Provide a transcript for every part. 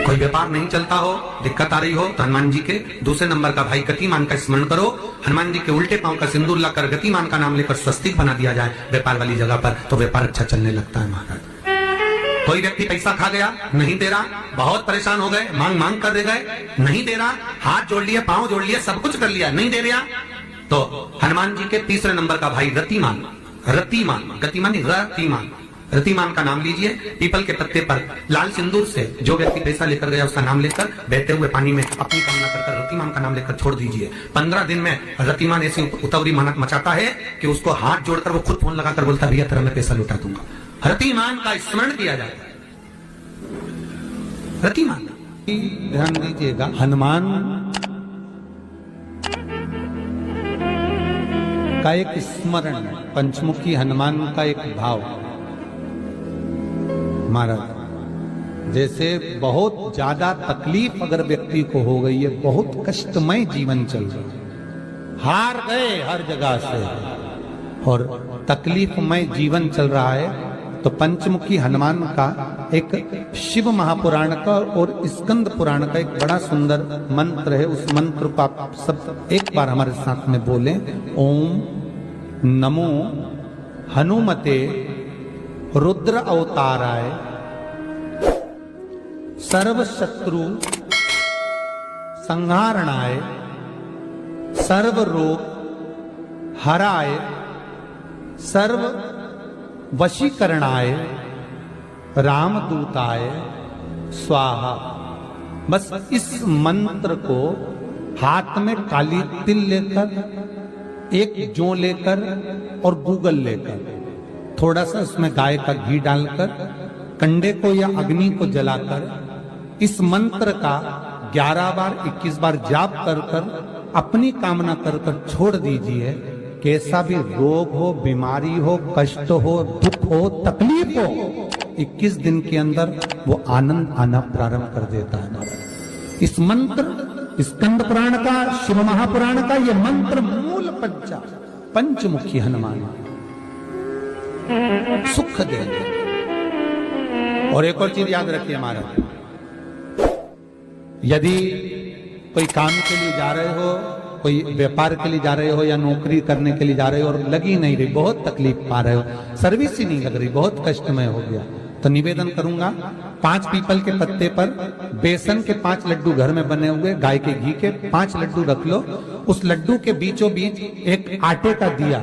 कोई व्यापार नहीं चलता हो, दिक्कत आ रही हो, तो हनुमान जी के दूसरे नंबर का भाई गतिमान का स्मरण करो। हनुमान जी के उल्टे पांव का सिंदूर लाकर गतिमान का नाम लेकर स्वस्तिक बना दिया जाए व्यापार वाली जगह पर, तो व्यापार अच्छा चलने लगता है महाराज। कोई व्यक्ति पैसा खा गया, नहीं दे रहा, बहुत परेशान हो गए, मांग मांग कर दे गए, नहीं दे रहा, हाथ जोड़ लिए, पांव जोड़ लिए, सब कुछ कर लिया, नहीं दे रहा, तो हनुमान जी के तीसरे नंबर का भाई रतिमान, रतिमान, गतिमान नहीं, रतिमान, रतिमान का नाम लीजिए। पीपल के पत्ते पर लाल सिंदूर से जो व्यक्ति पैसा लेकर गया उसका नाम लेकर बहते हुए पानी में अपनी कामना कर रतिमान का नाम लेकर छोड़ दीजिए। 15 दिन में रतिमान ऐसी उतावली मचाता है कि उसको हाथ जोड़कर वो खुद फोन लगाकर बोलता भैया तेरा मैं पैसा लौटा दूंगा। रतिमान का स्मरण किया जाता है। रतिमान, ध्यान दीजिएगा, हनुमान का एक स्मरण, पंचमुखी हनुमान का एक भाव। महाराज जैसे बहुत ज्यादा तकलीफ अगर व्यक्ति को हो गई है, बहुत कष्टमय जीवन चल रहा है, हार गए हर जगह से और तकलीफमय जीवन चल रहा है, तो पंचमुखी हनुमान का एक शिव महापुराण का और स्कंद पुराण का एक बड़ा सुंदर मंत्र है। उस मंत्र को आप सब एक बार हमारे साथ में बोलें। ओम नमो हनुमते रुद्र अवताराय सर्व शत्रु संहारणाय सर्व रोग हराय सर्व वशीकरणाय रामदूताय स्वाहा। बस इस मंत्र को हाथ में काली तिल लेकर, एक जौ लेकर और गूगल लेकर, थोड़ा सा उसमें गाय का घी डालकर, कंडे को या अग्नि को जलाकर इस मंत्र का 11 बार 21 बार जाप कर कर अपनी कामना कर कर छोड़ दीजिए। कैसा भी रोग हो, बीमारी हो, कष्ट हो, दुख हो, तकलीफ हो, 21 दिन के अंदर वो आनंद आना प्रारंभ कर देता है। इस मंत्र, स्कंद पुराण का, शिव महापुराण का ये मंत्र मूल पंचमुखी हनुमान सुख देंगे। और एक और चीज याद रखिए महाराज, यदि कोई काम के लिए जा रहे हो, कोई व्यापार के लिए जा रहे हो या नौकरी करने के लिए जा रहे हो और लगी नहीं रही, बहुत तकलीफ पा रहे हो, सर्विस ही नहीं लग रही, बहुत कष्टमय हो गया, तो निवेदन करूंगा 5 पीपल के पत्ते पर बेसन के 5 लड्डू घर में बने हुए, गाय के घी के 5 लड्डू रख लो। उस लड्डू के बीचों बीच एक आटे का दिया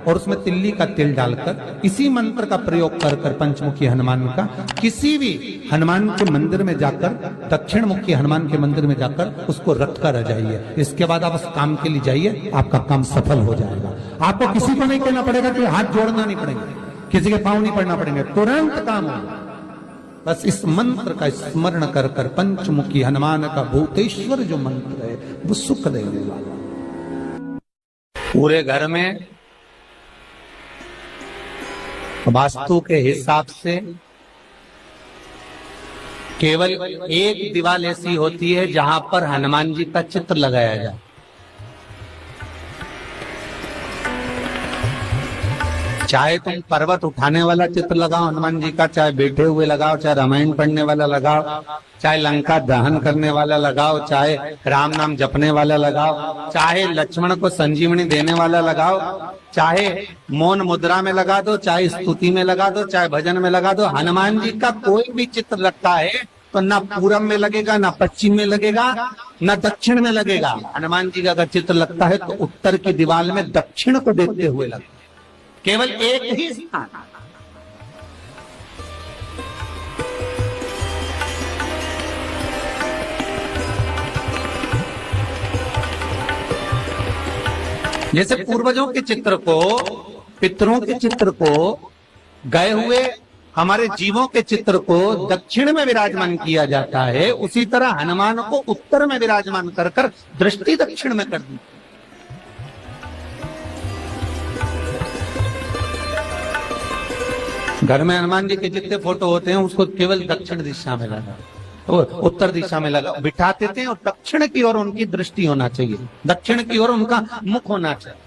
और उसमें तिल्ली का तेल डालकर इसी मंत्र का प्रयोग कर कर पंचमुखी हनुमान का किसी भी हनुमान के मंदिर में जाकर, दक्षिण मुखी हनुमान के मंदिर में जाकर उसको रख कर आ जाइए। इसके बाद आप उस काम के लिए जाइए, आपका काम सफल हो जाएगा। आपको किसी को नहीं कहना पड़ेगा कि हाथ जोड़ना नहीं पड़ेगा, किसी के पांव नहीं पड़ना पड़ेंगे, तुरंत काम होगा। बस इस मंत्र का स्मरण कर कर पंचमुखी हनुमान का भूतेश्वर जो मंत्र है वो सुख देने वाला। पूरे घर में वास्तु के हिसाब से केवल एक दीवार ऐसी होती है जहां पर हनुमान जी का चित्र लगाया जाए। चाहे तुम पर्वत उठाने वाला चित्र लगाओ हनुमान जी का, चाहे बैठे हुए लगाओ, चाहे रामायण पढ़ने वाला लगाओ, चाहे लंका दहन करने वाला लगाओ, चाहे राम नाम जपने वाला लगाओ, चाहे लक्ष्मण को संजीवनी देने वाला लगाओ, चाहे मौन मुद्रा में लगा दो, चाहे स्तुति में लगा दो, चाहे भजन में लगा दो। हनुमान जी का कोई भी चित्र लगता है तो ना पूरब में लगेगा, ना पश्चिम में लगेगा, ना दक्षिण में लगेगा। हनुमान जी का अगर चित्र लगता है तो उत्तर की दीवार में दक्षिण को देखते हुए लगेगा, केवल एक ही स्थान। जैसे पूर्वजों के चित्र को, पितरों के चित्र को, गए हुए हमारे जीवों के चित्र को दक्षिण में विराजमान किया जाता है, उसी तरह हनुमान को उत्तर में विराजमान कर कर दृष्टि दक्षिण में कर दी। घर में हनुमान जी के जितने फोटो होते हैं उसको केवल दक्षिण दिशा में लगा, उत्तर दिशा में लगा बिठाते थे, और दक्षिण की ओर उनकी दृष्टि होना चाहिए, दक्षिण की ओर उनका मुख होना चाहिए।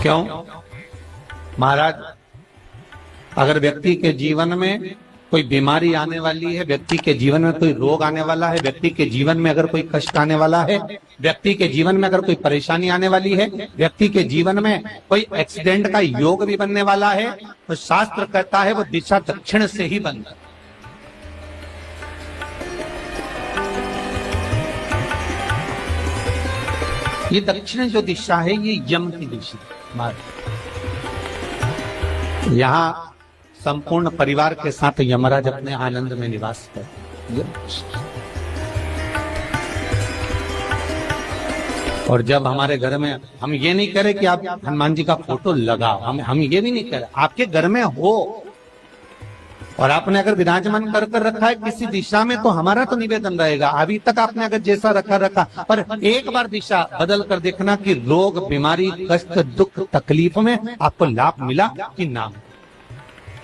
क्यों महाराज? अगर व्यक्ति के जीवन में कोई बीमारी आने वाली है, व्यक्ति के जीवन में कोई रोग आने वाला है, व्यक्ति के जीवन में अगर कोई कष्ट आने वाला है, व्यक्ति के जीवन में अगर कोई परेशानी आने वाली है, व्यक्ति के जीवन में कोई एक्सीडेंट का योग भी बनने वाला है, तो शास्त्र कहता है वो दिशा दक्षिण से ही बनता है। ये दक्षिण जो दिशा है ये यम की दिशा। यहाँ संपूर्ण परिवार के साथ यमराज अपने आनंद में निवास करते। और जब हमारे घर में, हम ये नहीं कह रहे कि आप हनुमान जी का फोटो लगाओ, हम ये भी नहीं कह रहे, आपके घर में हो और आपने अगर विराजमान कर रखा है किसी दिशा में, तो हमारा तो निवेदन रहेगा, अभी तक आपने अगर जैसा रखा, पर एक बार दिशा बदल कर देखना कि रोग, बीमारी, कष्ट, दुख, तकलीफ में आपको लाभ मिला कि ना।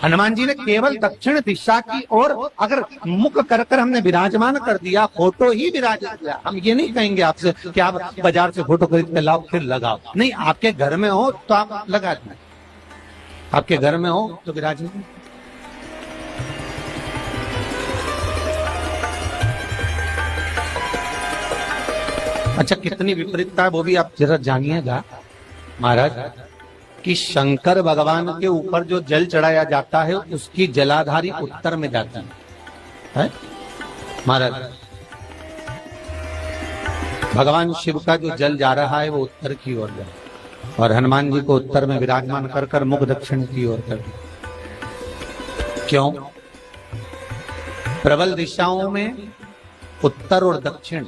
हनुमान जी ने केवल दक्षिण दिशा की ओर अगर मुख कर हमने विराजमान कर दिया, फोटो ही विराजित किया। हम ये नहीं कहेंगे आपसे कि आप बाजार से फोटो खरीद के लाओ फिर लगाओ, नहीं, आपके घर में हो तो आप लगा दें, आपके घर में हो तो विराजमान। अच्छा, कितनी विपरीतता है वो भी आप जरा जानिएगा महाराज, कि शंकर भगवान के ऊपर जो जल चढ़ाया जाता है उसकी जलाधारी उत्तर में जाती है महाराज। भगवान शिव का जो जल जा रहा है वो उत्तर की ओर जा, और हनुमान जी को उत्तर में विराजमान कर मुख दक्षिण की ओर कर दिया। क्यों? प्रबल दिशाओं में उत्तर और दक्षिण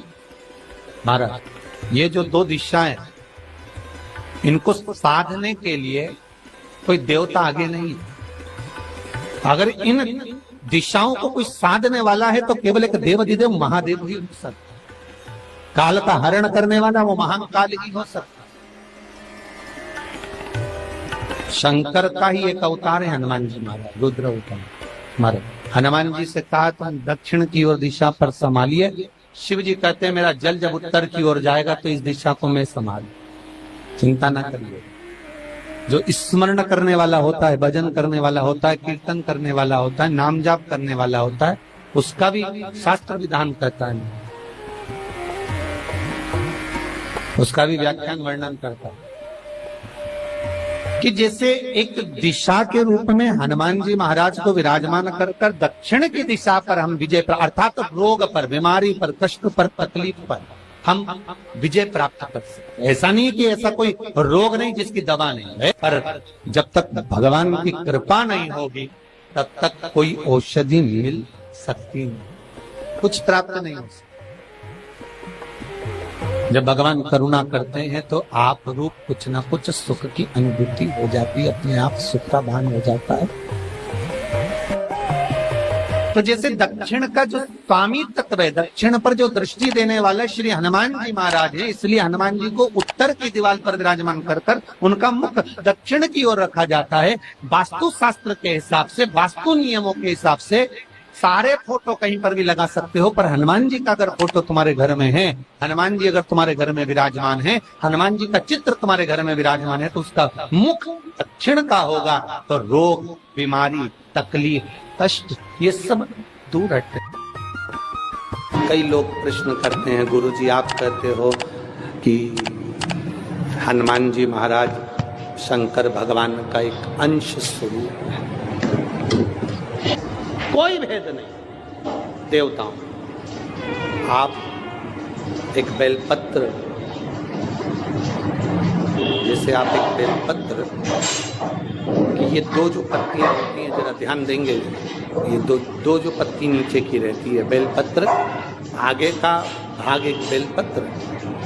महाराज, ये जो दो दिशाएं, इनको साधने के लिए कोई देवता आगे नहीं। अगर इन दिशाओं को कोई साधने वाला है तो केवल एक देवाधिदेव महादेव ही हो सकता। काल का हरण करने वाला वो महान काल ही हो सकता। शंकर का ही एक अवतार है हनुमान जी महाराज, रुद्र अवतार महाराज। हनुमान जी से कहा तुम दक्षिण की ओर दिशा पर संभालिए, शिव जी कहते हैं मेरा जल जब उत्तर की ओर जाएगा तो इस दिशा को मैं संभाल, चिंता ना करिए। जो स्मरण करने वाला होता है, भजन करने वाला होता है, कीर्तन करने वाला होता है, नाम जाप करने वाला होता है, उसका भी शास्त्र विधान कहता है, उसका भी व्याख्यान वर्णन करता है कि जैसे एक दिशा के रूप में हनुमान जी महाराज को विराजमान कर दक्षिण की दिशा पर हम विजय पर, अर्थात रोग पर, बीमारी पर, कष्ट पर, तकलीफ पर हम विजय प्राप्त कर सकते। ऐसा नहीं कि ऐसा कोई रोग नहीं जिसकी दवा नहीं है, पर जब तक भगवान की कृपा नहीं होगी तब तक कोई औषधि मिल सकती नहीं, कुछ प्राप्त नहीं हो सकता। जब भगवान करुणा करते हैं तो आप रूप कुछ ना कुछ सुख की अनुभूति हो जाती है, अपने आप सुख का भान हो जाता है। तो जैसे दक्षिण का जो स्वामी तत्व है, दक्षिण पर जो दृष्टि देने वाला श्री हनुमान जी महाराज है, इसलिए हनुमान जी को उत्तर की दीवार पर विराजमान कर उनका मुख दक्षिण की ओर रखा जाता है। वास्तु शास्त्र के हिसाब से, वास्तु नियमों के हिसाब से सारे फोटो कहीं पर भी लगा सकते हो, पर हनुमान जी का अगर फोटो तुम्हारे घर में है, हनुमान जी अगर तुम्हारे घर में विराजमान है, हनुमान जी का चित्र तुम्हारे घर में विराजमान है, तो उसका मुख दक्षिण का होगा, तो रोग, बीमारी, तकलीफ, कष्ट ये सब दूर हटते। कई लोग प्रश्न करते हैं, गुरुजी आप कहते हो कि हनुमान जी महाराज शंकर भगवान का एक अंश स्वरूप है, कोई भेद नहीं देवताओं। आप एक बेलपत्र, जैसे आप एक बेलपत्र कि ये दो जो पत्तियां होती हैं, जरा ध्यान देंगे, ये दो जो पत्ती नीचे की रहती है बेलपत्र, आगे का भाग एक बेलपत्र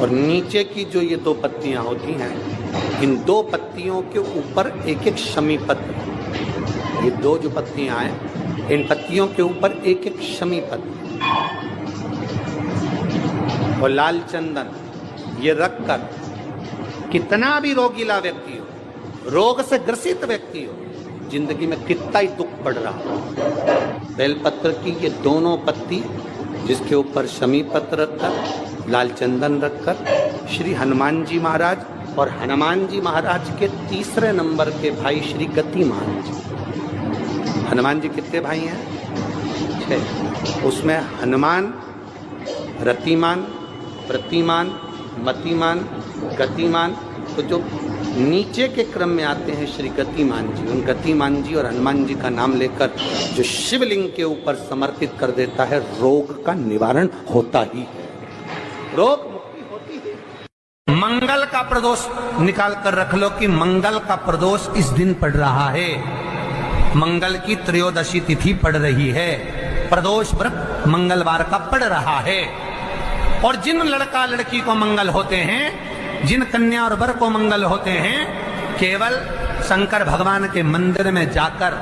और नीचे की जो ये दो पत्तियां होती हैं, इन दो पत्तियों के ऊपर एक एक शमी पत्र, ये दो जो पत्तियां हैं इन पत्तियों के ऊपर एक एक शमी पत्र और लाल चंदन ये रखकर, कितना भी रोगीला व्यक्ति हो, रोग से ग्रसित व्यक्ति हो, जिंदगी में कितना ही दुख पड़ रहा हो, बेलपत्र की ये दोनों पत्ती जिसके ऊपर शमी पत्र रखकर, लाल चंदन रखकर श्री हनुमान जी महाराज और हनुमान जी महाराज के तीसरे नंबर के भाई श्री गतिमान जी। हनुमान जी कितने भाई हैं? है उसमें हनुमान, रतिमान, प्रतिमान, मतिमान, गतिमान, तो जो नीचे के क्रम में आते हैं श्री गतिमान जी, उन गतिमान जी और हनुमान जी का नाम लेकर जो शिवलिंग के ऊपर समर्पित कर देता है, रोग का निवारण होता ही है, रोग मुक्ति होती है। मंगल का प्रदोष निकाल कर रख लो कि मंगल का प्रदोष इस दिन पड़ रहा है, मंगल की त्रयोदशी तिथि पड़ रही है, प्रदोष व्रत मंगलवार का पड़ रहा है। और जिन लड़का लड़की को मंगल होते हैं, जिन कन्या और वर को मंगल होते हैं, केवल शंकर भगवान के मंदिर में जाकर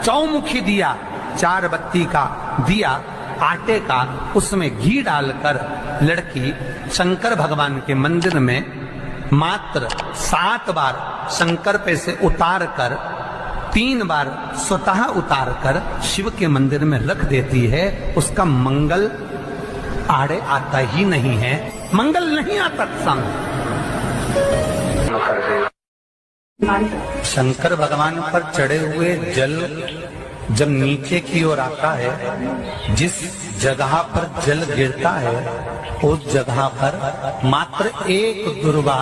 चौमुखी दिया, 4 बत्ती का दिया आटे का, उसमें घी डालकर लड़की शंकर भगवान के मंदिर में मात्र 7 बार शंकर पे से उतार कर 3 बार स्वतः उतार कर शिव के मंदिर में रख देती है, उसका मंगल आड़े आता ही नहीं है, मंगल नहीं आता सामने। शंकर भगवान पर चढ़े हुए जल जब नीचे की ओर आता है, जिस जगह पर जल गिरता है उस जगह पर मात्र एक दुर्वा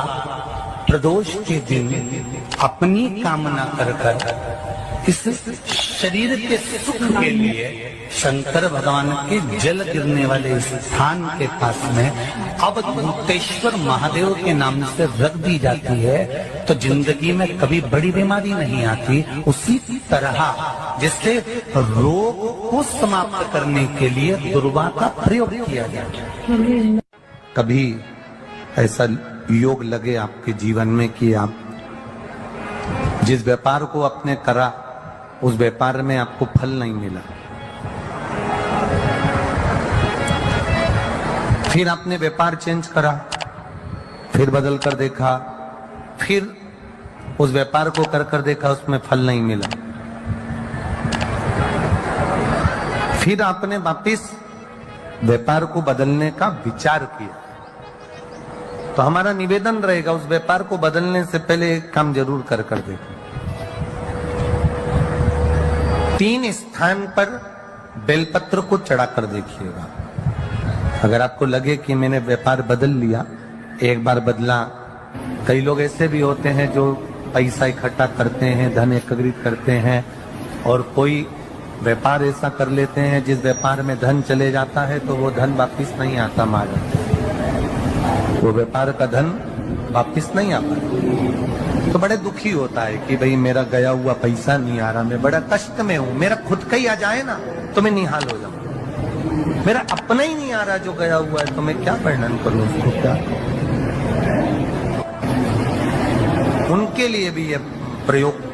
प्रदोष के दिन अपनी कामना कर कर इस शरीर के सुख के लिए शंकर भगवान के जल गिरने वाले स्थान के पास में अवधूतेश्वर महादेव के नाम से रख दी जाती है, तो जिंदगी में कभी बड़ी बीमारी नहीं आती। उसी तरह जिससे रोग को समाप्त करने के लिए दुर्वा का प्रयोग किया जाता है। कभी ऐसा योग लगे आपके जीवन में कि आप जिस व्यापार को आपने करा उस व्यापार में आपको फल नहीं मिला, फिर आपने व्यापार चेंज करा, फिर बदल कर देखा, फिर उस व्यापार को कर कर देखा, उसमें फल नहीं मिला, फिर आपने वापिस व्यापार को बदलने का विचार किया, तो हमारा निवेदन रहेगा उस व्यापार को बदलने से पहले एक काम जरूर कर कर देखो। 3 स्थान पर बेलपत्र को चढ़ा कर देखिएगा। अगर आपको लगे कि मैंने व्यापार बदल लिया, एक बार बदला, कई लोग ऐसे भी होते हैं जो पैसा इकट्ठा करते हैं, धन एकत्रित करते हैं, और कोई व्यापार ऐसा कर लेते हैं जिस व्यापार में धन चले जाता है तो वो धन वापिस नहीं आता, मार वो व्यापार का धन वापिस नहीं आता, तो बड़े दुखी होता है कि भाई मेरा गया हुआ पैसा नहीं आ रहा, मैं बड़ा कष्ट में हूं, मेरा खुद का ही आ जाए ना तो मैं निहाल हो जाऊं, मेरा अपना ही नहीं आ रहा जो गया हुआ है, तो मैं क्या वर्णन करूं उसको, क्या उनके लिए भी ये प्रयोग